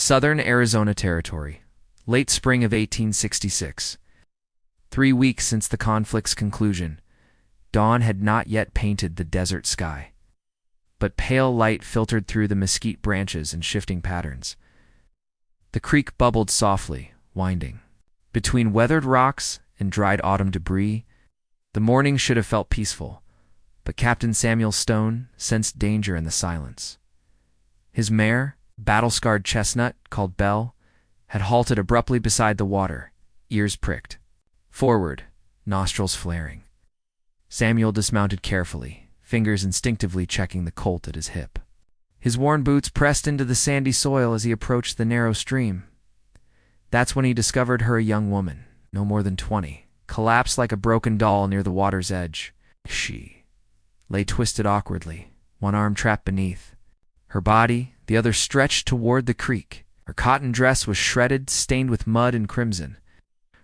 Southern Arizona Territory, late spring of 1866. 3 weeks since the conflict's conclusion, dawn had not yet painted the desert sky, but pale light filtered through the mesquite branches in shifting patterns. The creek bubbled softly, winding. Between weathered rocks and dried autumn debris, the morning should have felt peaceful, but Captain Samuel Stone sensed danger in the silence. His mare, battle-scarred chestnut called Belle, had halted abruptly beside the water, ears pricked. Forward, nostrils flaring. Samuel dismounted carefully, fingers instinctively checking the colt at his hip. His worn boots pressed into the sandy soil as he approached the narrow stream. That's when he discovered her, a young woman, no more than 20, collapsed like a broken doll near the water's edge. She lay twisted awkwardly, one arm trapped beneath. Her body, the other stretched toward the creek. Her cotton dress was shredded, stained with mud and crimson.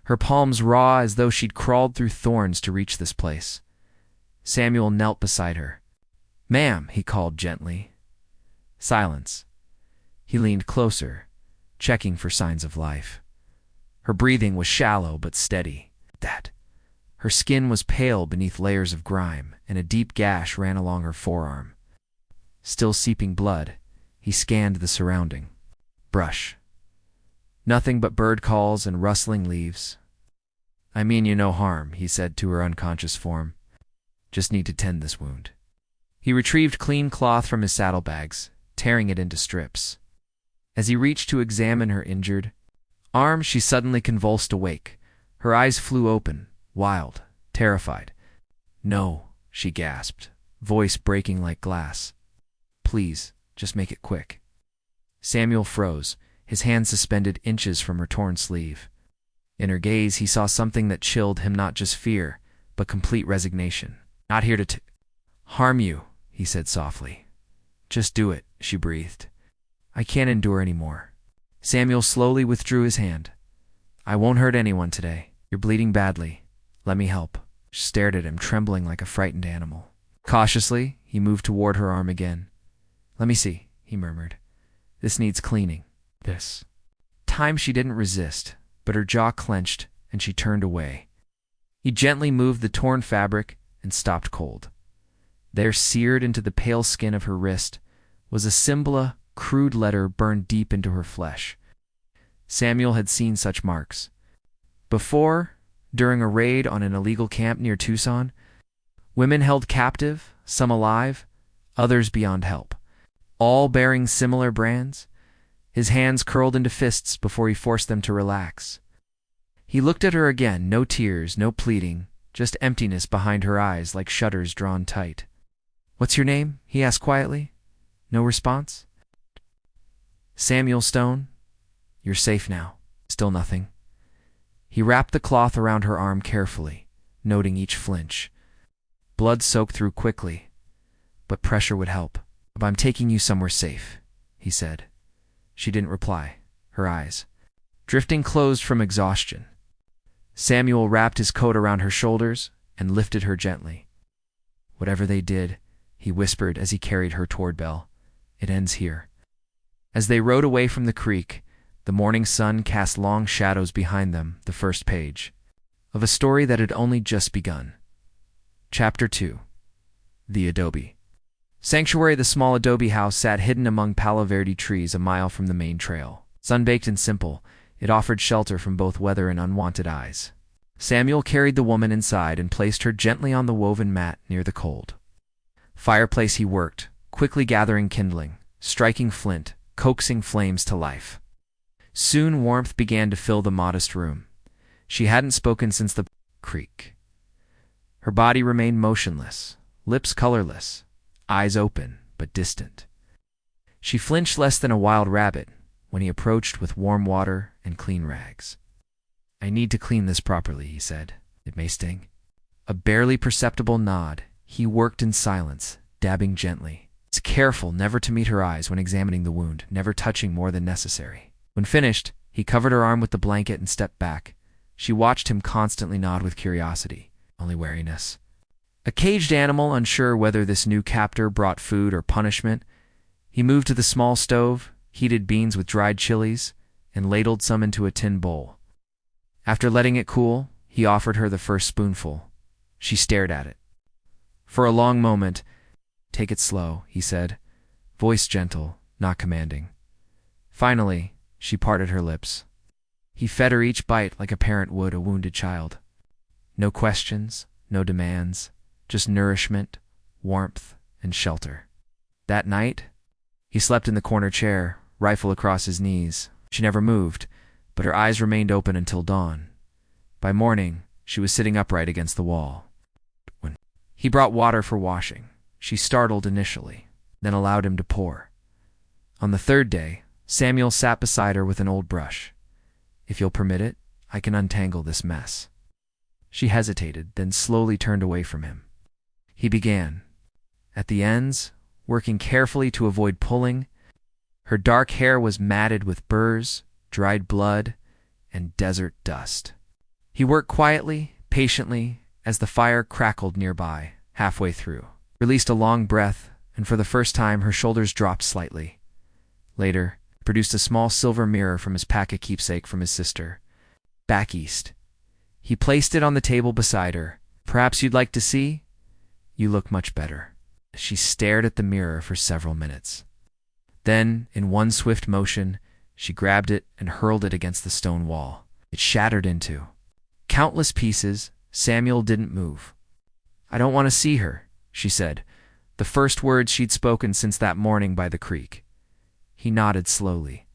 Her palms raw as though she'd crawled through thorns to reach this place. Samuel knelt beside her. "Ma'am," he called gently. Silence. He leaned closer, checking for signs of life. Her breathing was shallow but steady. Her skin was pale beneath layers of grime, and a deep gash ran along her forearm. Still seeping blood, he scanned the surrounding. Brush. Nothing but bird calls and rustling leaves. "I mean you no harm," he said to her unconscious form. "Just need to tend this wound." He retrieved clean cloth from his saddlebags, tearing it into strips. As he reached to examine her injured arm, she suddenly convulsed awake. Her eyes flew open, wild, terrified. "No," she gasped, voice breaking like glass. "Please, just make it quick." Samuel froze, his hand suspended inches from her torn sleeve. In her gaze, he saw something that chilled him, not just fear, but complete resignation. "Not here to harm you," he said softly. "Just do it," she breathed. "I can't endure any more." Samuel slowly withdrew his hand. "I won't hurt anyone today. You're bleeding badly. Let me help." She stared at him, trembling like a frightened animal. Cautiously, he moved toward her arm again. "Let me see," he murmured. "This needs cleaning." This time she didn't resist, but her jaw clenched and she turned away. He gently moved the torn fabric and stopped cold. There, seared into the pale skin of her wrist, was a symbol, a crude letter burned deep into her flesh. Samuel had seen such marks before, during a raid on an illegal camp near Tucson. Women held captive, some alive, others beyond help, all bearing similar brands. His hands curled into fists before he forced them to relax. He looked at her again, no tears, no pleading, just emptiness behind her eyes like shutters drawn tight. "What's your name?" he asked quietly. No response. "Samuel Stone. You're safe now." Still nothing. He wrapped the cloth around her arm carefully, noting each flinch. Blood soaked through quickly, but pressure would help. "I'm taking you somewhere safe," he said. She didn't reply, her eyes drifting closed from exhaustion. Samuel wrapped his coat around her shoulders and lifted her gently. "Whatever they did," he whispered as he carried her toward Belle, "it ends here." As they rode away from the creek, the morning sun cast long shadows behind them, the first page of a story that had only just begun. Chapter 2. The Adobe Sanctuary. The small adobe house sat hidden among Palo Verde trees a mile from the main trail. Sun-baked and simple, it offered shelter from both weather and unwanted eyes. Samuel carried the woman inside and placed her gently on the woven mat near the cold fireplace. He worked, quickly gathering kindling, striking flint, coaxing flames to life. Soon warmth began to fill the modest room. She hadn't spoken since the creek. Her body remained motionless, lips colorless, eyes open but distant. She flinched less than a wild rabbit when he approached with warm water and clean rags. "I need to clean this properly," he said. "It may sting." A barely perceptible nod. He worked in silence, dabbing gently. He was careful never to meet her eyes when examining the wound, never touching more than necessary. When finished, he covered her arm with the blanket and stepped back. She watched him constantly nod with curiosity, only wariness. A caged animal, unsure whether this new captor brought food or punishment, he moved to the small stove, heated beans with dried chilies, and ladled some into a tin bowl. After letting it cool, he offered her the first spoonful. She stared at it. For a long moment, "Take it slow," he said, voice gentle, not commanding. Finally, she parted her lips. He fed her each bite like a parent would a wounded child. No questions, no demands, just nourishment, warmth, and shelter. That night, he slept in the corner chair, rifle across his knees. She never moved, but her eyes remained open until dawn. By morning, she was sitting upright against the wall. When he brought water for washing, she startled initially, then allowed him to pour. On the third day, Samuel sat beside her with an old brush. "If you'll permit it, I can untangle this mess." She hesitated, then slowly turned away from him. He began. At the ends, working carefully to avoid pulling, her dark hair was matted with burrs, dried blood, and desert dust. He worked quietly, patiently, as the fire crackled nearby. Halfway through, released a long breath, and for the first time her shoulders dropped slightly. Later, produced a small silver mirror from his pack of keepsake from his sister. Back east. He placed it on the table beside her. "Perhaps you'd like to see? You look much better." She stared at the mirror for several minutes. Then, in one swift motion, she grabbed it and hurled it against the stone wall. It shattered into countless pieces. Samuel didn't move. "I don't want to see her," she said, the first words she'd spoken since that morning by the creek. He nodded slowly.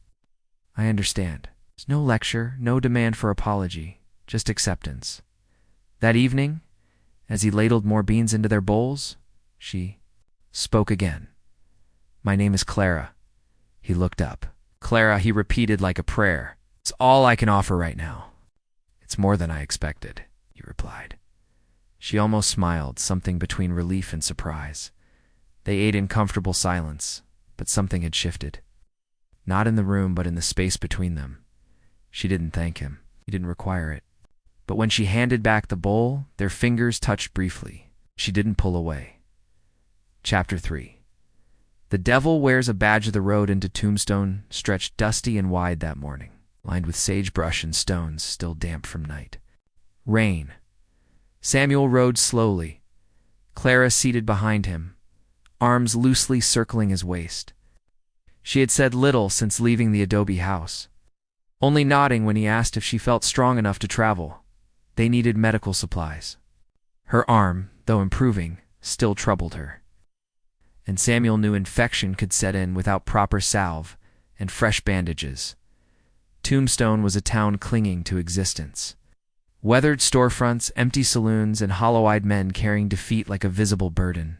"I understand. There's no lecture, no demand for apology, just acceptance." That evening, as he ladled more beans into their bowls, she spoke again. "My name is Clara." He looked up. "Clara," he repeated like a prayer. "It's all I can offer right now." "It's more than I expected," he replied. She almost smiled, something between relief and surprise. They ate in comfortable silence, but something had shifted. Not in the room, but in the space between them. She didn't thank him. He didn't require it. But when she handed back the bowl, their fingers touched briefly. She didn't pull away. Chapter 3. The devil wears a badge of the road into Tombstone stretched dusty and wide that morning, lined with sagebrush and stones still damp from night. Rain. Samuel rode slowly, Clara seated behind him, arms loosely circling his waist. She had said little since leaving the adobe house, only nodding when he asked if she felt strong enough to travel. They needed medical supplies. Her arm, though improving, still troubled her. And Samuel knew infection could set in without proper salve and fresh bandages. Tombstone was a town clinging to existence. Weathered storefronts, empty saloons, and hollow-eyed men carrying defeat like a visible burden.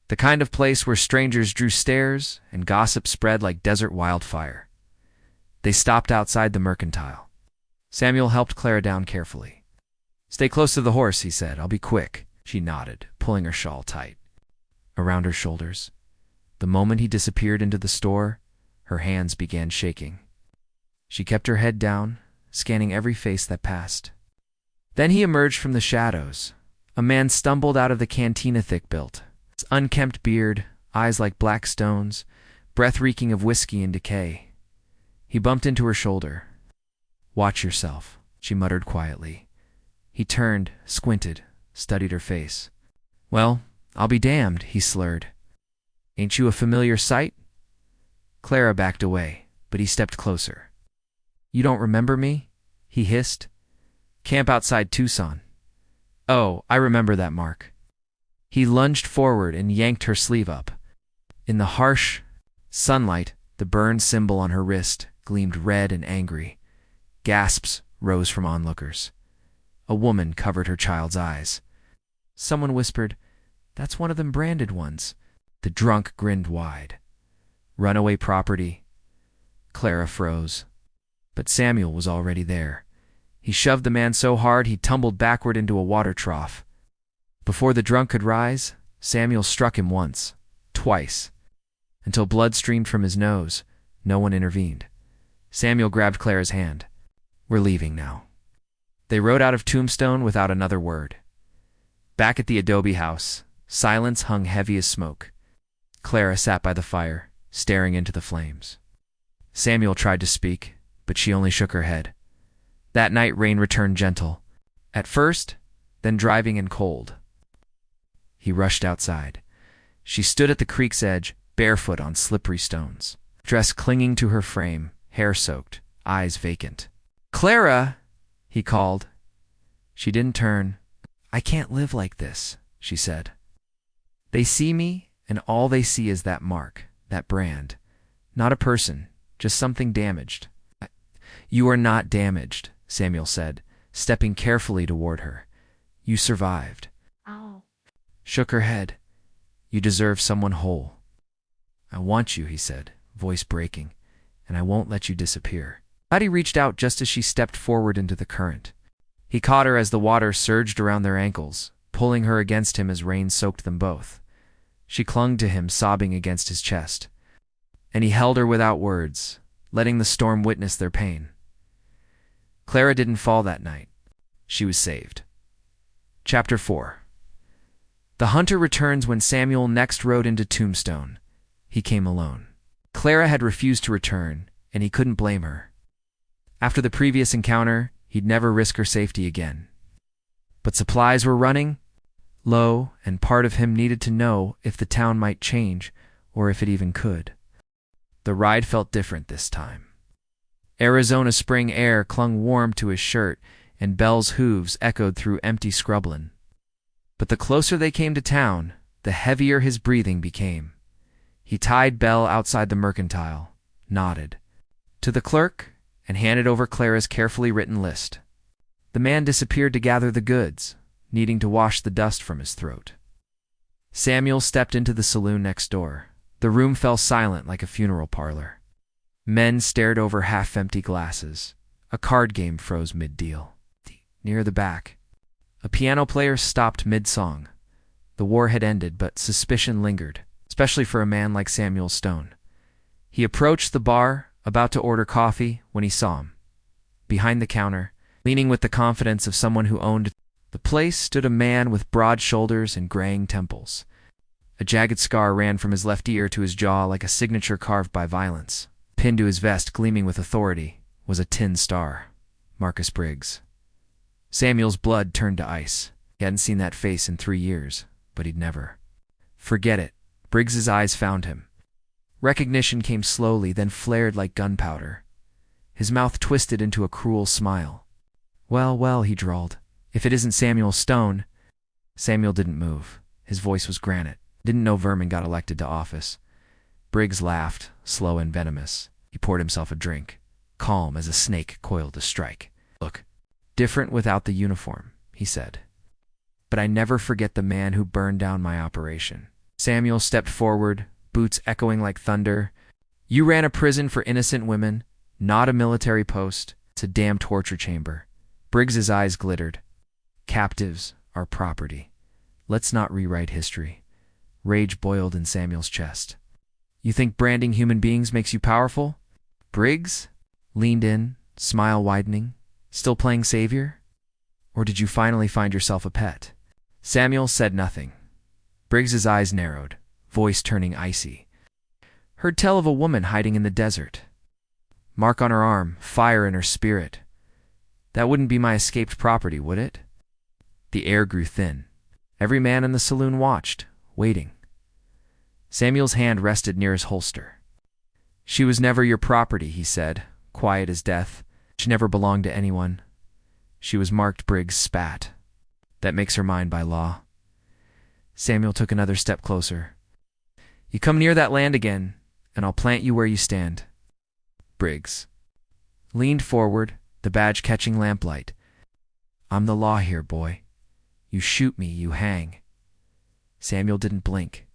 The kind of place where strangers drew stares and gossip spread like desert wildfire. They stopped outside the mercantile. Samuel helped Clara down carefully. "Stay close to the horse," he said. "I'll be quick." She nodded, pulling her shawl tight around her shoulders. The moment he disappeared into the store, her hands began shaking. She kept her head down, scanning every face that passed. Then he emerged from the shadows. A man stumbled out of the cantina thick-built. His unkempt beard, eyes like black stones, breath reeking of whiskey and decay. He bumped into her shoulder. "Watch yourself," she muttered quietly. He turned, squinted, studied her face. "Well, I'll be damned," he slurred. "Ain't you a familiar sight?" Clara backed away, but he stepped closer. "You don't remember me?" he hissed. "Camp outside Tucson." "Oh, I remember that mark." He lunged forward and yanked her sleeve up. In the harsh sunlight, the burned symbol on her wrist gleamed red and angry. Gasps rose from onlookers. A woman covered her child's eyes. Someone whispered, "That's one of them branded ones." The drunk grinned wide. "Runaway property." Clara froze. But Samuel was already there. He shoved the man so hard he tumbled backward into a water trough. Before the drunk could rise, Samuel struck him once, twice. Until blood streamed from his nose, no one intervened. Samuel grabbed Clara's hand. "We're leaving now." They rode out of Tombstone without another word. Back at the adobe house, silence hung heavy as smoke. Clara sat by the fire, staring into the flames. Samuel tried to speak, but she only shook her head. That night rain returned gentle. At first, then driving and cold. He rushed outside. She stood at the creek's edge, barefoot on slippery stones, dress clinging to her frame, hair soaked, eyes vacant. "Clara!" he called. She didn't turn. "I can't live like this," she said. "They see me, and all they see is that mark, that brand. Not a person, just something damaged." "You are not damaged," Samuel said, stepping carefully toward her. "You survived." Ow. Shook her head. "You deserve someone whole." "I want you," he said, voice breaking, "and I won't let you disappear." Patty reached out just as she stepped forward into the current. He caught her as the water surged around their ankles, pulling her against him as rain soaked them both. She clung to him, sobbing against his chest. And he held her without words, letting the storm witness their pain. Clara didn't fall that night. She was saved. Chapter 4. The hunter returns when Samuel next rode into Tombstone. He came alone. Clara had refused to return, and he couldn't blame her. After the previous encounter, he'd never risk her safety again. But supplies were running low, and part of him needed to know if the town might change, or if it even could. The ride felt different this time. Arizona spring air clung warm to his shirt, and Belle's hooves echoed through empty scrubland. But the closer they came to town, the heavier his breathing became. He tied Belle outside the mercantile, nodded to the clerk, and handed over Clara's carefully written list. The man disappeared to gather the goods, needing to wash the dust from his throat. Samuel stepped into the saloon next door. The room fell silent like a funeral parlor. Men stared over half-empty glasses. A card game froze mid-deal. Near the back, a piano player stopped mid-song. The war had ended, but suspicion lingered, especially for a man like Samuel Stone. He approached the bar, about to order coffee, when he saw him. Behind the counter, leaning with the confidence of someone who owned the place, stood a man with broad shoulders and graying temples. A jagged scar ran from his left ear to his jaw like a signature carved by violence. Pinned to his vest, gleaming with authority, was a tin star. Marcus Briggs. Samuel's blood turned to ice. He hadn't seen that face in 3 years, but he'd never. Forget it. Briggs's eyes found him. Recognition came slowly, then flared like gunpowder. His mouth twisted into a cruel smile. "Well, well," he drawled. "If it isn't Samuel Stone." Samuel didn't move. His voice was granite. Didn't know vermin got elected to office. Briggs laughed, slow and venomous. He poured himself a drink, calm as a snake coiled to strike. "Look, different without the uniform," he said. "But I never forget the man who burned down my operation." Samuel stepped forward, boots echoing like thunder. "You ran a prison for innocent women, not a military post. It's a damn torture chamber." Briggs's eyes glittered. "Captives are property. Let's not rewrite history." Rage boiled in Samuel's chest. "You think branding human beings makes you powerful?" Briggs leaned in, smile widening. "Still playing savior? Or did you finally find yourself a pet?" Samuel said nothing. Briggs's eyes narrowed, voice turning icy. "Heard tell of a woman hiding in the desert. Mark on her arm, fire in her spirit. That wouldn't be my escaped property, would it?" The air grew thin. Every man in the saloon watched, waiting. Samuel's hand rested near his holster. "She was never your property," he said, quiet as death. "She never belonged to anyone. She was marked." Briggs spat. "That makes her mine by law." Samuel took another step closer. "You come near that land again, and I'll plant you where you stand." Briggs leaned forward, the badge catching lamplight. "I'm the law here, boy. You shoot me, you hang." Samuel didn't blink.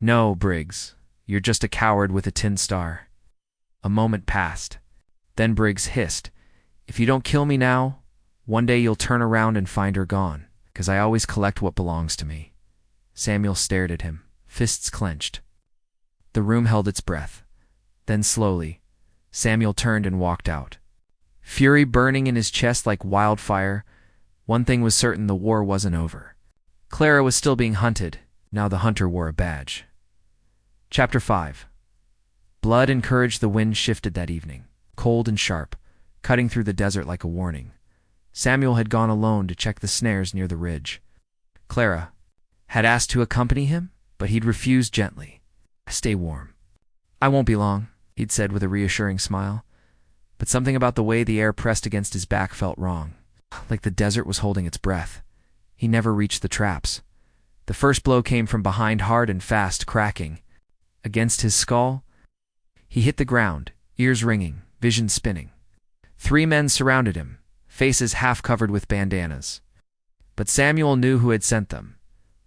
"No, Briggs, you're just a coward with a tin star." A moment passed. Then Briggs hissed, "If you don't kill me now, one day you'll turn around and find her gone, 'cause I always collect what belongs to me." Samuel stared at him, fists clenched. The room held its breath. Then slowly, Samuel turned and walked out. Fury burning in his chest like wildfire. One thing was certain: the war wasn't over. Clara was still being hunted. Now the hunter wore a badge. Chapter 5. Blood and courage. The wind shifted that evening, cold and sharp, cutting through the desert like a warning. Samuel had gone alone to check the snares near the ridge. Clara had asked to accompany him, but he'd refused gently. "Stay warm. I won't be long," he'd said with a reassuring smile. But something about the way the air pressed against his back felt wrong, like the desert was holding its breath. He never reached the traps. The first blow came from behind, hard and fast, cracking against his skull. He hit the ground, ears ringing, vision spinning. 3 men surrounded him, faces half covered with bandanas. But Samuel knew who had sent them.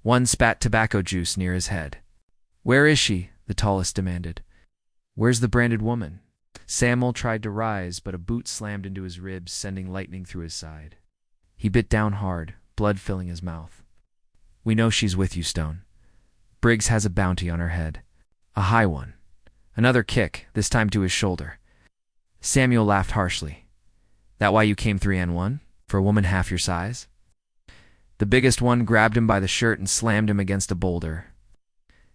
One spat tobacco juice near his head. "Where is she?" the tallest demanded. "Where's the branded woman?" Samuel tried to rise, but a boot slammed into his ribs, sending lightning through his side. He bit down hard, blood filling his mouth. "We know she's with you, Stone. Briggs has a bounty on her head. A high one." Another kick, this time to his shoulder. Samuel laughed harshly. "That why you came 3-on-1? For a woman half your size?" The biggest one grabbed him by the shirt and slammed him against a boulder.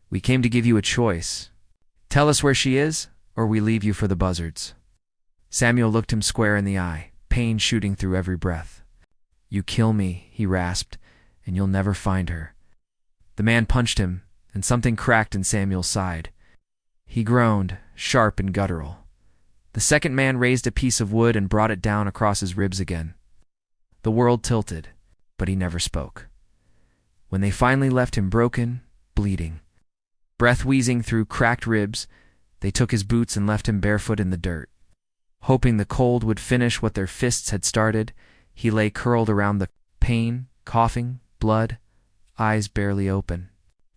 "We came to give you a choice. Tell us where she is, or we leave you for the buzzards." Samuel looked him square in the eye, pain shooting through every breath. "You kill me," he rasped, "and you'll never find her." The man punched him, and something cracked in Samuel's side. He groaned, sharp and guttural. The second man raised a piece of wood and brought it down across his ribs again. The world tilted, but he never spoke. When they finally left him broken, bleeding, breath wheezing through cracked ribs, they took his boots and left him barefoot in the dirt. Hoping the cold would finish what their fists had started, he lay curled around the pain, coughing, blood, eyes barely open.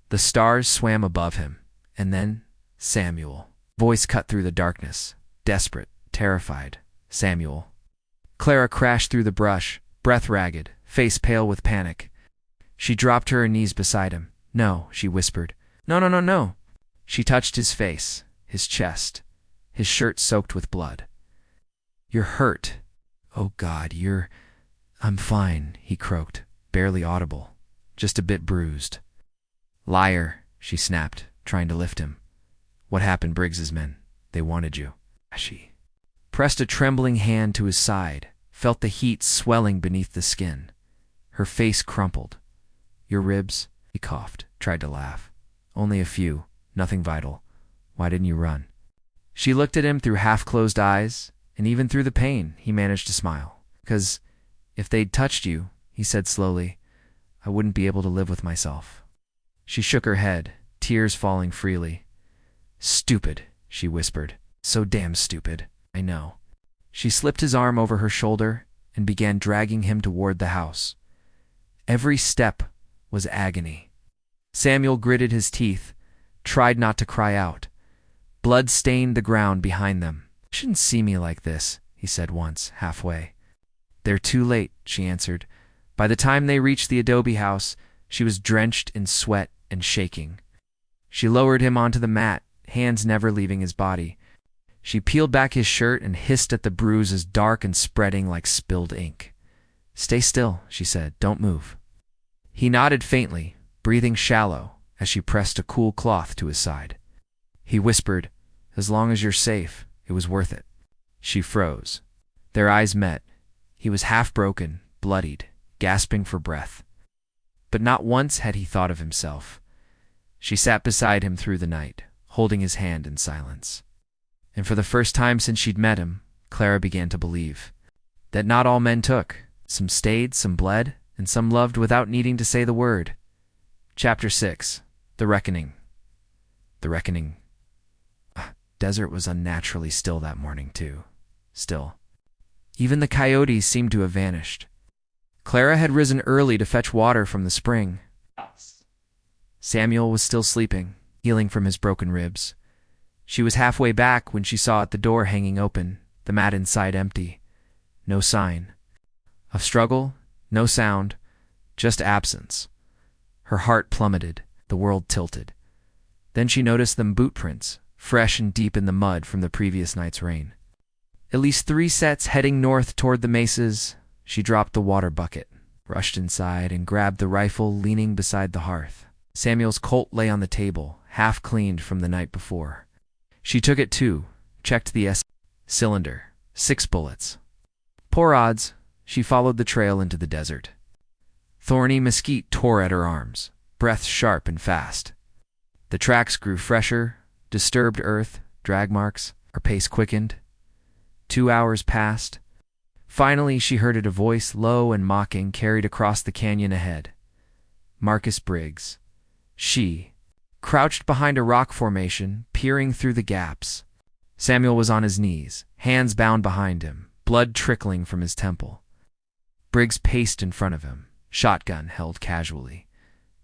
The stars swam above him, and then Samuel. Voice cut through the darkness, desperate, terrified. "Samuel." Clara crashed through the brush, breath ragged, face pale with panic. She dropped to her knees beside him. "No," she whispered. "No, no, no, no." She touched his face, his chest, his shirt soaked with blood. "You're hurt. Oh, God, I'm fine," he croaked, barely audible, just a bit bruised. "Liar," she snapped, trying to lift him. "What happened, Briggs's men? They wanted you." She pressed a trembling hand to his side, felt the heat swelling beneath the skin. Her face crumpled. "Your ribs?" He coughed, tried to laugh. "Only a few, nothing vital. Why didn't you run?" She looked at him through half-closed eyes, and even through the pain, he managed to smile. "'Cause if they'd touched you," he said slowly, "I wouldn't be able to live with myself." She shook her head, tears falling freely. "Stupid," she whispered. "So damn stupid. I know." She slipped his arm over her shoulder and began dragging him toward the house. Every step was agony. Samuel gritted his teeth, tried not to cry out. Blood stained the ground behind them. "You shouldn't see me like this," he said once, halfway. "They're too late," she answered. By the time they reached the adobe house, she was drenched in sweat and shaking. She lowered him onto the mat, hands never leaving his body. She peeled back his shirt and hissed at the bruises, dark and spreading like spilled ink. "Stay still," she said. "Don't move." He nodded faintly, breathing shallow, as she pressed a cool cloth to his side. He whispered, "As long as you're safe, it was worth it." She froze. Their eyes met. He was half broken, bloodied, gasping for breath. But not once had he thought of himself. She sat beside him through the night, holding his hand in silence. And for the first time since she'd met him, Clara began to believe that not all men took. Some stayed, some bled, and some loved without needing to say the word. Chapter 6. The Reckoning. The Reckoning. Desert was unnaturally still that morning, too. Still. Even the coyotes seemed to have vanished. Clara had risen early to fetch water from the spring. Samuel was still sleeping, healing from his broken ribs. She was halfway back when she saw at the door hanging open, the mat inside empty. No sign of struggle, no sound, just absence. Her heart plummeted, the world tilted. Then she noticed them boot prints, fresh and deep in the mud from the previous night's rain. At least 3 sets heading north toward the mesas. She dropped the water bucket, rushed inside, and grabbed the rifle leaning beside the hearth. Samuel's Colt lay on the table, half cleaned from the night before. She took it too, checked the cylinder. 6 bullets. Poor odds. She followed the trail into the desert. Thorny mesquite tore at her arms, breath sharp and fast. The tracks grew fresher, disturbed earth, drag marks. Her pace quickened. 2 hours passed. Finally, she heard it, a voice, low and mocking, carried across the canyon ahead. Marcus Briggs. She, crouched behind a rock formation, peering through the gaps. Samuel was on his knees, hands bound behind him, blood trickling from his temple. Briggs paced in front of him, shotgun held casually.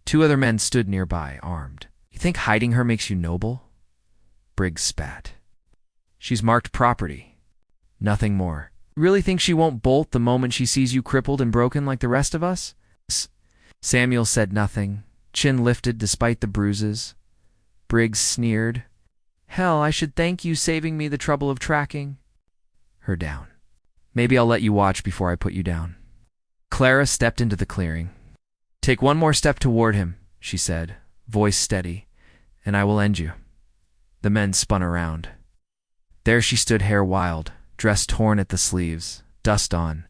2 other men stood nearby, armed. You think hiding her makes you noble? Briggs spat. She's marked property. Nothing more. You really think she won't bolt the moment she sees you crippled and broken like the rest of us? Samuel said nothing, chin lifted despite the bruises. Briggs sneered. Hell, I should thank you saving me the trouble of tracking her down. Maybe I'll let you watch before I put you down. Clara stepped into the clearing. Take 1 more step toward him, she said, voice steady, and I will end you. The men spun around. There she stood, hair wild, dress torn at the sleeves, dust on,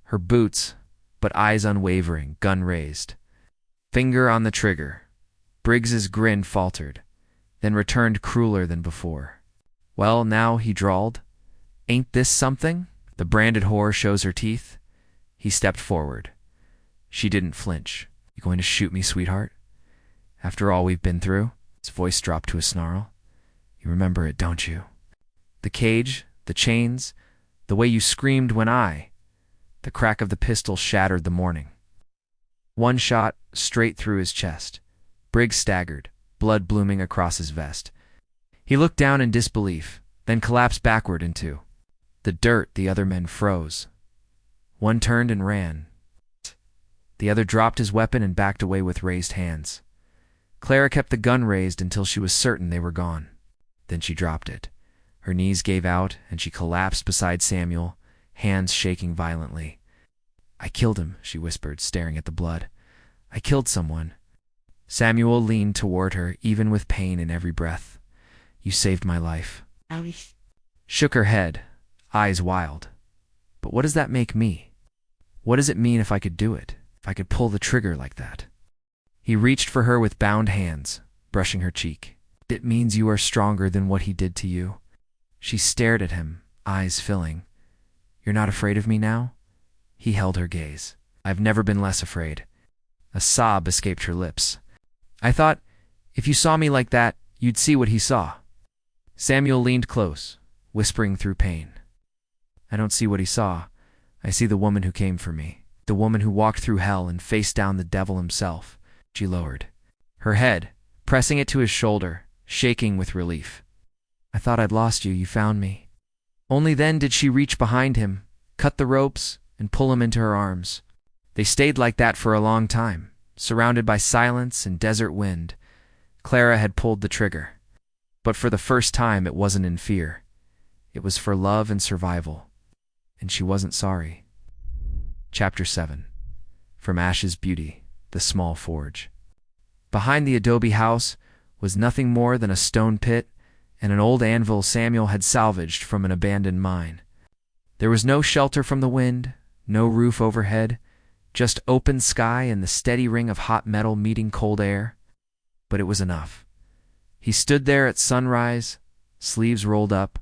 her boots, but eyes unwavering, gun raised. Finger on the trigger. Briggs's grin faltered, then returned crueler than before. Well, now, he drawled. Ain't this something? The branded whore shows her teeth. He stepped forward. She didn't flinch. You going to shoot me, sweetheart? After all we've been through? His voice dropped to a snarl. You remember it, don't you? The cage, the chains, the way you screamed when The crack of the pistol shattered the morning. 1 shot, straight through his chest. Briggs staggered, blood blooming across his vest. He looked down in disbelief, then collapsed backward into the dirt. The other men froze. 1 turned and ran. The other dropped his weapon and backed away with raised hands. Clara kept the gun raised until she was certain they were gone. Then she dropped it. Her knees gave out, and she collapsed beside Samuel, hands shaking violently. I killed him, she whispered, staring at the blood. I killed someone. Samuel leaned toward her, even with pain in every breath. You saved my life. Shook her head, eyes wild. But what does that make me? What does it mean if I could do it? If I could pull the trigger like that? He reached for her with bound hands, brushing her cheek. It means you are stronger than what he did to you. She stared at him, eyes filling. You're not afraid of me now? He held her gaze. I've never been less afraid. A sob escaped her lips. I thought, if you saw me like that, you'd see what he saw. Samuel leaned close, whispering through pain. I don't see what he saw. I see the woman who came for me. The woman who walked through hell and faced down the devil himself. She lowered her head, pressing it to his shoulder, shaking with relief. I thought I'd lost you. You found me. Only then did she reach behind him, cut the ropes, and pull him into her arms. They stayed like that for a long time, surrounded by silence and desert wind. Clara had pulled the trigger. But for the first time, it wasn't in fear. It was for love and survival. And she wasn't sorry. Chapter 7. From Ashes Beauty, the Small Forge. Behind the adobe house was nothing more than a stone pit and an old anvil Samuel had salvaged from an abandoned mine. There was no shelter from the wind, no roof overhead, just open sky and the steady ring of hot metal meeting cold air. But it was enough. He stood there at sunrise, sleeves rolled up,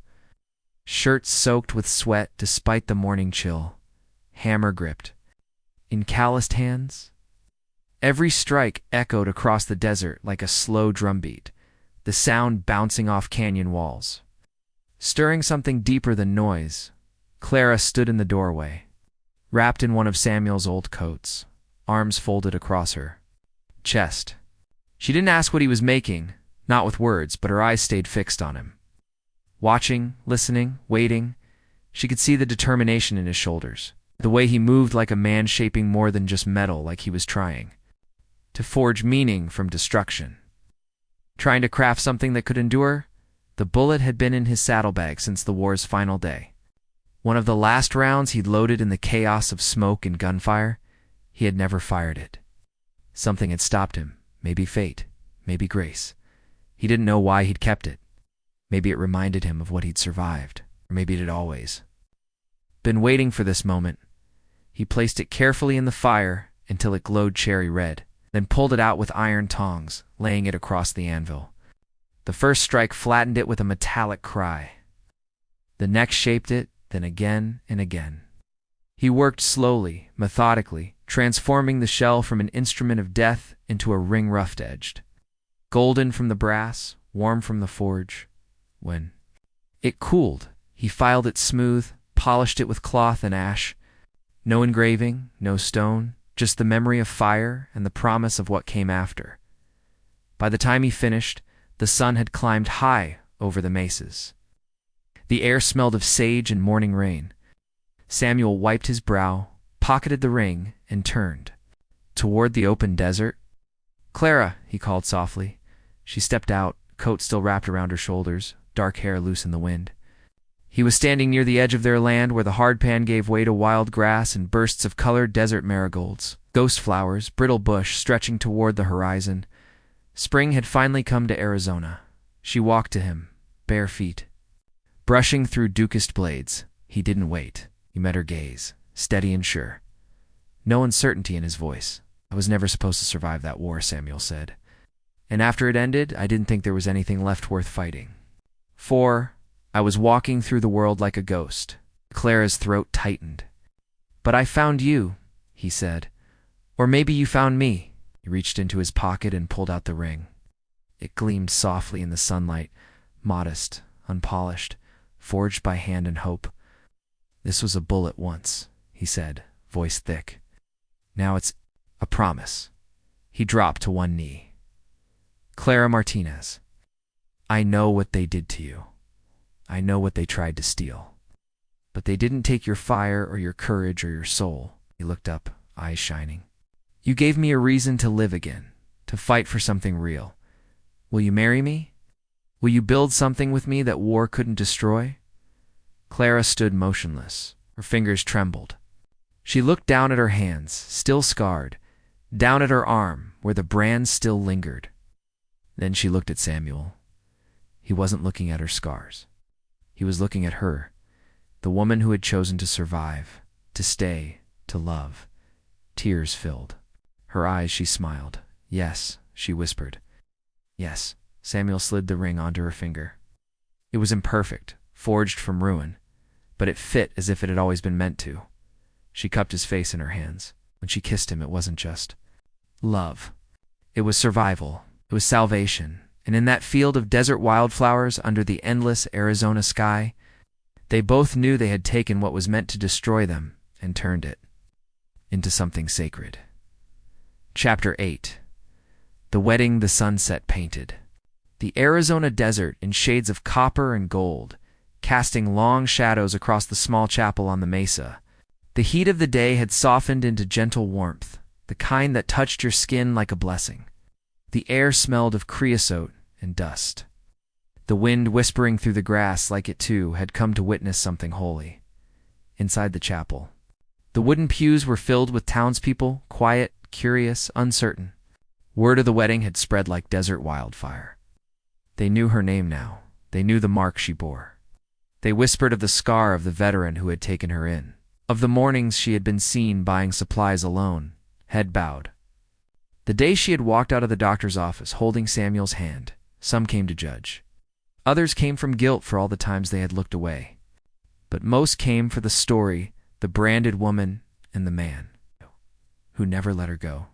shirt soaked with sweat despite the morning chill, hammer gripped. In calloused hands, every strike echoed across the desert like a slow drumbeat, the sound bouncing off canyon walls. Stirring something deeper than noise, Clara stood in the doorway, wrapped in one of Samuel's old coats, arms folded across her chest. She didn't ask what he was making, not with words, but her eyes stayed fixed on him. Watching, listening, waiting, she could see the determination in his shoulders, the way he moved like a man shaping more than just metal, like he was trying to forge meaning from destruction. Trying to craft something that could endure. The bullet had been in his saddlebag since the war's final day. One of the last rounds he'd loaded in the chaos of smoke and gunfire. He had never fired it. Something had stopped him, maybe fate, maybe grace. He didn't know why he'd kept it. Maybe it reminded him of what he'd survived, or maybe it had always been waiting for this moment. He placed it carefully in the fire until it glowed cherry red, then pulled it out with iron tongs, laying it across the anvil. The first strike flattened it with a metallic cry. The next shaped it, then again and again. He worked slowly, methodically, transforming the shell from an instrument of death into a ring rough-edged. Golden from the brass, warm from the forge. When it cooled, he filed it smooth, polished it with cloth and ash. No engraving, no stone, just the memory of fire and the promise of what came after. By the time he finished, the sun had climbed high over the mesas. The air smelled of sage and morning rain. Samuel wiped his brow, pocketed the ring, and turned toward the open desert. "Clara," he called softly. She stepped out, coat still wrapped around her shoulders, dark hair loose in the wind. He was standing near the edge of their land where the hardpan gave way to wild grass and bursts of colored desert marigolds, ghost flowers, brittle bush stretching toward the horizon. Spring had finally come to Arizona. She walked to him, bare feet, brushing through dukest blades. He didn't wait. He met her gaze, steady and sure. No uncertainty in his voice. "I was never supposed to survive that war," Samuel said. "And after it ended, I didn't think there was anything left worth fighting. For I was walking through the world like a ghost." Clara's throat tightened. "But I found you," he said. "Or maybe you found me." He reached into his pocket and pulled out the ring. It gleamed softly in the sunlight, modest, unpolished, forged by hand and hope. "This was a bullet once," he said, voice thick. "Now it's a promise." He dropped to one knee. "Clara Martinez, I know what they did to you. I know what they tried to steal. But they didn't take your fire or your courage or your soul." He looked up, eyes shining. "You gave me a reason to live again, to fight for something real. Will you marry me? Will you build something with me that war couldn't destroy?" Clara stood motionless. Her fingers trembled. She looked down at her hands, still scarred, down at her arm, where the brand still lingered. Then she looked at Samuel. He wasn't looking at her scars. He was looking at her, the woman who had chosen to survive, to stay, to love. Tears filled her eyes. She smiled. "Yes," she whispered. "Yes." Samuel slid the ring onto her finger. It was imperfect, forged from ruin, but it fit as if it had always been meant to. She cupped his face in her hands. When she kissed him, it wasn't just love. It was survival. It was salvation. And in that field of desert wildflowers under the endless Arizona sky, they both knew they had taken what was meant to destroy them and turned it into something sacred. Chapter 8. The Wedding the Sunset Painted. The Arizona desert in shades of copper and gold, casting long shadows across the small chapel on the mesa. The heat of the day had softened into gentle warmth, the kind that touched your skin like a blessing. The air smelled of creosote and dust. The wind whispering through the grass like it too had come to witness something holy. Inside the chapel, the wooden pews were filled with townspeople, quiet, curious, uncertain. Word of the wedding had spread like desert wildfire. They knew her name now. They knew the mark she bore. They whispered of the scar of the veteran who had taken her in, of the mornings she had been seen buying supplies alone, head bowed. The day she had walked out of the doctor's office holding Samuel's hand, some came to judge. Others came from guilt for all the times they had looked away. But most came for the story, the branded woman, and the man who never let her go.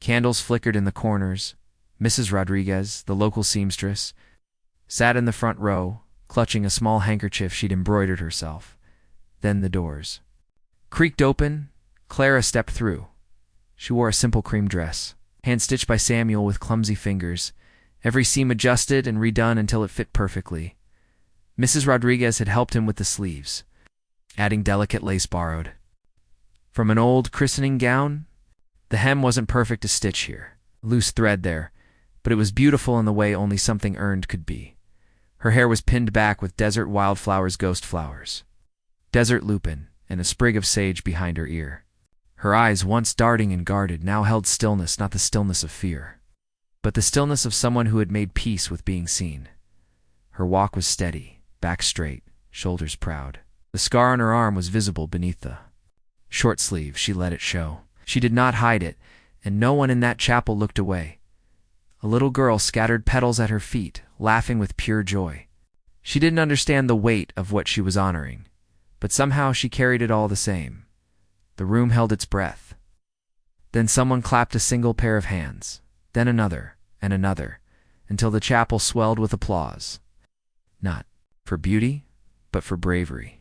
Candles flickered in the corners. Mrs. Rodriguez, the local seamstress, sat in the front row, clutching a small handkerchief she'd embroidered herself. Then the doors creaked open. Clara stepped through. She wore a simple cream dress, hand-stitched by Samuel with clumsy fingers, every seam adjusted and redone until it fit perfectly. Mrs. Rodriguez had helped him with the sleeves, adding delicate lace borrowed from an old christening gown. The hem wasn't perfect to stitch here, loose thread there, but it was beautiful in the way only something earned could be. Her hair was pinned back with desert wildflowers, ghost flowers, desert lupin, and a sprig of sage behind her ear. Her eyes, once darting and guarded, now held stillness, not the stillness of fear, but the stillness of someone who had made peace with being seen. Her walk was steady, back straight, shoulders proud. The scar on her arm was visible beneath the short sleeve. She let it show. She did not hide it, and no one in that chapel looked away. A little girl scattered petals at her feet, laughing with pure joy. She didn't understand the weight of what she was honoring, but somehow she carried it all the same. The room held its breath. Then someone clapped a single pair of hands, then another, and another, until the chapel swelled with applause. Not for beauty, but for bravery.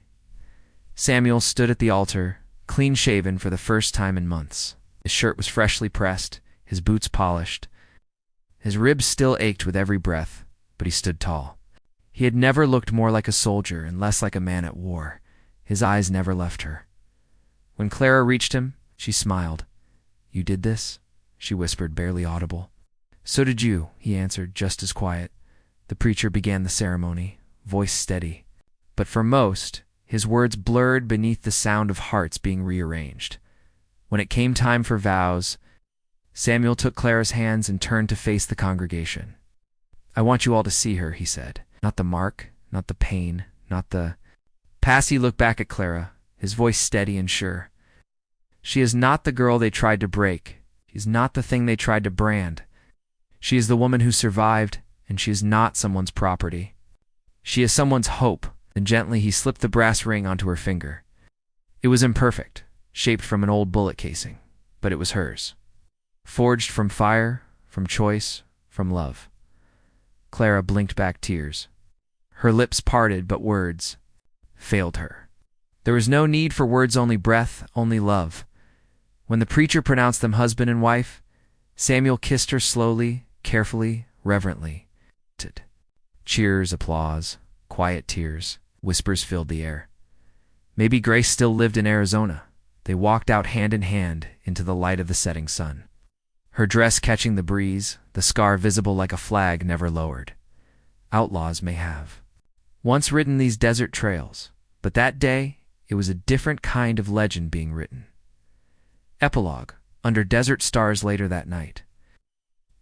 Samuel stood at the altar, clean-shaven for the first time in months. His shirt was freshly pressed, his boots polished. His ribs still ached with every breath, but he stood tall. He had never looked more like a soldier and less like a man at war. His eyes never left her. When Clara reached him, she smiled. "You did this?" she whispered, barely audible. "So did you," he answered, just as quiet. The preacher began the ceremony, voice steady. But for most, his words blurred beneath the sound of hearts being rearranged. When it came time for vows, Samuel took Clara's hands and turned to face the congregation. "I want you all to see her," he said. "Not the mark, not the pain, not the—" Passy looked back at Clara, his voice steady and sure. "She is not the girl they tried to break. She is not the thing they tried to brand. She is the woman who survived, and she is not someone's property. She is someone's hope." Then gently he slipped the brass ring onto her finger. It was imperfect, shaped from an old bullet casing, but it was hers. Forged from fire, from choice, from love. Clara blinked back tears. Her lips parted, but words failed her. There was no need for words, only breath, only love. When the preacher pronounced them husband and wife, Samuel kissed her slowly, carefully, reverently. Cheers, applause, quiet tears, whispers filled the air. Maybe Grace still lived in Arizona. They walked out hand in hand into the light of the setting sun. Her dress catching the breeze, the scar visible like a flag never lowered. Outlaws may have once ridden these desert trails, but that day it was a different kind of legend being written. Epilogue, under desert stars later that night.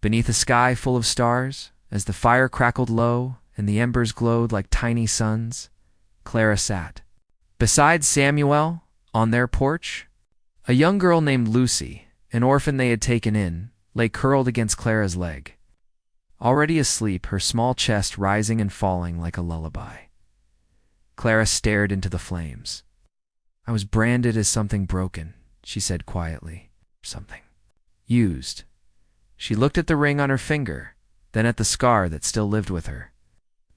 Beneath a sky full of stars, as the fire crackled low and the embers glowed like tiny suns, Clara sat. Beside Samuel, on their porch, a young girl named Lucy, an orphan they had taken in, lay curled against Clara's leg. Already asleep, her small chest rising and falling like a lullaby. Clara stared into the flames. "I was branded as something broken," she said quietly. "Something used." She looked at the ring on her finger, then at the scar that still lived with her.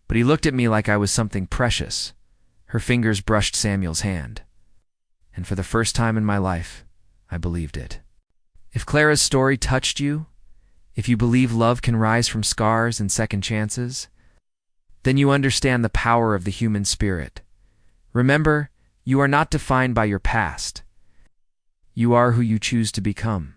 "But he looked at me like I was something precious." Her fingers brushed Samuel's hand. "And for the first time in my life, I believed it." If Clara's story touched you, if you believe love can rise from scars and second chances, then you understand the power of the human spirit. Remember, you are not defined by your past. You are who you choose to become.